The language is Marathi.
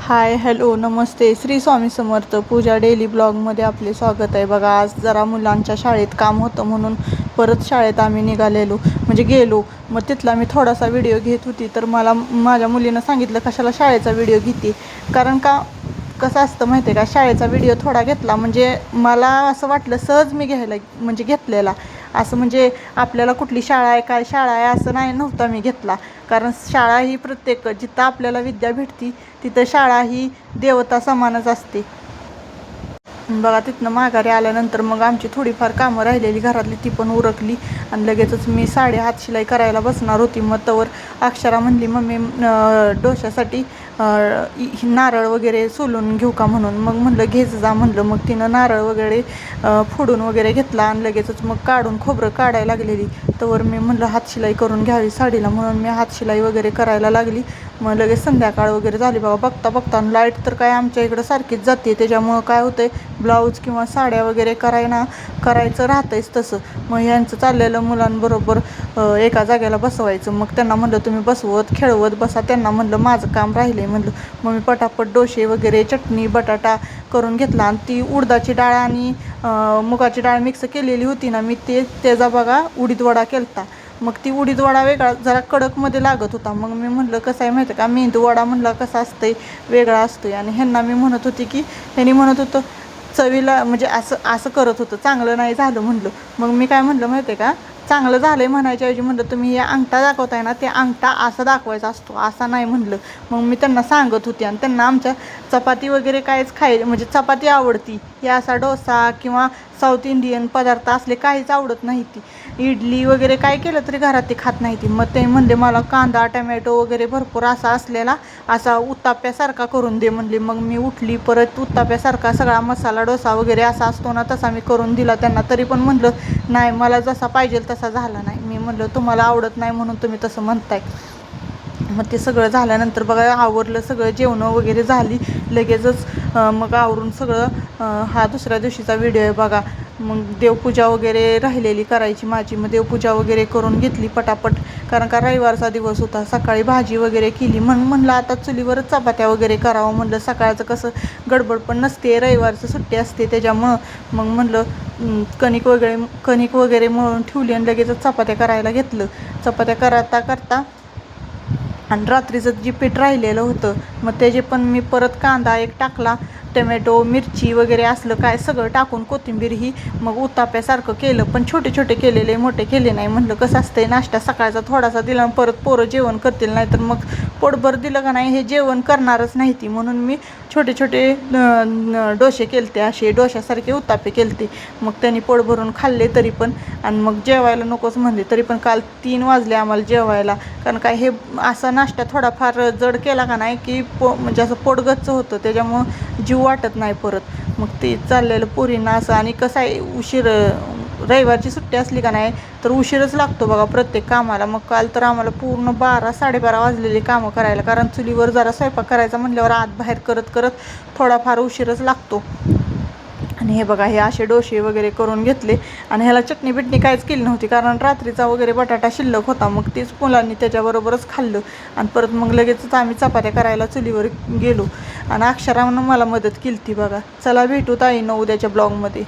हाय हॅलो नमस्ते श्री स्वामी समर्थ पूजा डेली ब्लॉगमध्ये आपले स्वागत आहे. बघा आज जरा मुलांच्या शाळेत काम होतं म्हणून परत शाळेत आम्ही निघालेलो म्हणजे गेलो. मग तिथला मी थोडासा व्हिडिओ घेत होती तर मला माझ्या मुलीनं सांगितलं कशाला शाळेचा व्हिडिओ घेते. कारण का कसं असतं माहिती आहे का, शाळेचा व्हिडिओ थोडा घेतला म्हणजे मला असं वाटलं सहज मी घ्यायला म्हणजे घेतलेला. असं म्हणजे आपल्याला कुठली शाळा आहे काय शाळा आहे असं नाही नव्हता मी घेतला. कारण शाळा ही प्रत्येक जिथं आपल्याला विद्या भेटती तिथं शाळा ही देवता समानच असते. बघा तिथनं माघारी आल्यानंतर मग आमची थोडीफार कामं राहिलेली घरातली ती पण उरकली आणि लगेचच मी साडी हात शिलाई करायला बसणार होती. मग तवर अक्षरा म्हणली मम्मी डोश्यासाठी नारळ वगैरे सोलून घेऊ का म्हणून. मग म्हणलं घेच जा म्हणलं. मग तिनं नारळ वगैरे फोडून वगैरे घेतला आणि लगेचच मग काढून खोबरं काढायला लागलेली. तवर मी म्हणलं हातशिलाई करून घ्यावी साडीला म्हणून मी हातशिलाई वगैरे करायला लागली. मग लगेच संध्याकाळ वगैरे झाली. बघा बघता बघता लाईट तर काय आमच्या इकडं सारखीच जाते. त्याच्यामुळं काय होतंय ब्लाऊज किंवा साड्या वगैरे करायचं राहतंयच तसं. मग यांचं चाललेलं मुलांबरोबर एका जागेला बसवायचं. मग त्यांना म्हणलं तुम्ही बसवत खेळवत बसा. त्यांना म्हणलं माझं काम राहिलं आहे म्हणलं. मग मी पटापट डोसे वगैरे चटणी बटाटा करून घेतला आणि ती उडदाची डाळ आणि मुगाची डाळ मिक्स केलेली होती ना मी त्याचा बघा उडीद वडा केलता. मग ती उडीद वडा वेगळा जरा कडकमध्ये लागत होता. मग मी म्हणलं कसं आहे माहिती आहे का, मेंदू वडा म्हणलं कसा असतंय वेगळा असतोय. आणि ह्यांना मी म्हणत होती की ह्यांनी म्हणत होतं चवीला म्हणजे असं असं करत होतं चांगलं नाही झालं म्हणलं. मग मी काय म्हणलं माहिती आहे का, चांगलं झालं आहे म्हणायच्याऐवजी म्हणलं तुम्ही हे अंगठा दाखवताय ना ते अंगठा असा दाखवायचा असतो असा नाही म्हणलं. मग मी त्यांना सांगत होती आणि त्यांना आमच्या चपाती वगैरे काहीच म्हणजे चपाती आवडती. हे असा डोसा किंवा साऊथ इंडियन पदार्थ असले काहीच आवडत नाही. ती इडली वगैरे काय केलं तरी घरात ते खात नाही ती. मग ते म्हणले मला कांदा टमॅटो वगैरे भरपूर असा असलेला असा उत्ताप्यासारखा करून दे म्हणले. मग मी उठली परत उत्ताप्यासारखा सगळा मसाला डोसा वगैरे असा असतो ना तसा मी करून दिला त्यांना. तरी पण म्हणलं नाही मला जसा पाहिजे तसा झाला नाही. मी म्हणलं तुम्हाला आवडत नाही म्हणून तुम्ही तसं म्हणताय. मग ते सगळं झाल्यानंतर बघा आवरलं सगळं जेवणं वगैरे झाली लगेचच. मग आवरून सगळं हा दुसऱ्या दिवशीचा व्हिडिओ आहे बघा. मग देवपूजा वगैरे राहिलेली करायची माझी. मग देवपूजा वगैरे करून घेतली पटापट. कारण का रविवारचा दिवस होता. सकाळी भाजी वगैरे केली म्हणलं आता चुलीवरच चपात्या वगैरे करावं म्हणलं. सकाळचं कसं गडबड पण नसते रविवारचं सुट्टी असते त्याच्यामुळं. मग म्हणलं कणिक वगैरे मळून ठेवली आणि लगेचच चपात्या करायला घेतलं. चपात्या करता आणि रात्रीचं जे पीठ राहिलेलं होतं मग त्याचे पण मी परत कांदा एक टाकला टमॅटो मिरची वगैरे असलं काय सगळं टाकून कोथिंबीर ही मग उत्ताप्यासारखं केलं. पण छोटे छोटे केलेले मोठे केले नाही. म्हणलं कसं असतंय नाश्ता सकाळचा थोडासा दिला परत पोरं जेवण करतील नाही तर मग पोटभर दिलं का नाही हे जेवण करणारच नाही ती. म्हणून मी छोटे छोटे डोसे केलते असे डोशासारखे उत्तापे केलते. मग त्यांनी पोट भरून खाल्ले तरी पण. आणि मग जेवायला नकोच म्हणले तरी पण काल 3 वाजले आम्हाला जेवायला. कारण काय हे असा नाश्ता थोडाफार जड केला का नाही की म्हणजे असं पोट गच्च होतं त्याच्यामुळं जीव वाटत नाही परत. मग ते चाललेलं पोरींना असं. आणि कसं आहे उशीर रविवारची सुट्टी असली का नाही तर उशीरच लागतो बघा प्रत्येक कामाला. मग काल तर आम्हाला पूर्ण 12-12:30 वाजलेली कामं करायला. कारण चुलीवर जरा स्वयंपाक करायचा म्हटल्यावर आत बाहेर करत करत थोडाफार उशीरच लागतो. आणि हे बघा हे असे डोसे वगैरे करून घेतले. आणि ह्याला चटणी बिटणी काहीच केली नव्हती कारण रात्रीचा वगैरे बटाटा शिल्लक होता. मग तेच मुलांनी त्याच्याबरोबरच खाल्लं. आणि परत मग लगेचच आम्ही चपात्या करायला चुलीवर गेलो. आणि अक्षरानं मला मदत केली ती बघा. चला भेटू ताईंनो उद्याच्या ब्लॉगमध्ये.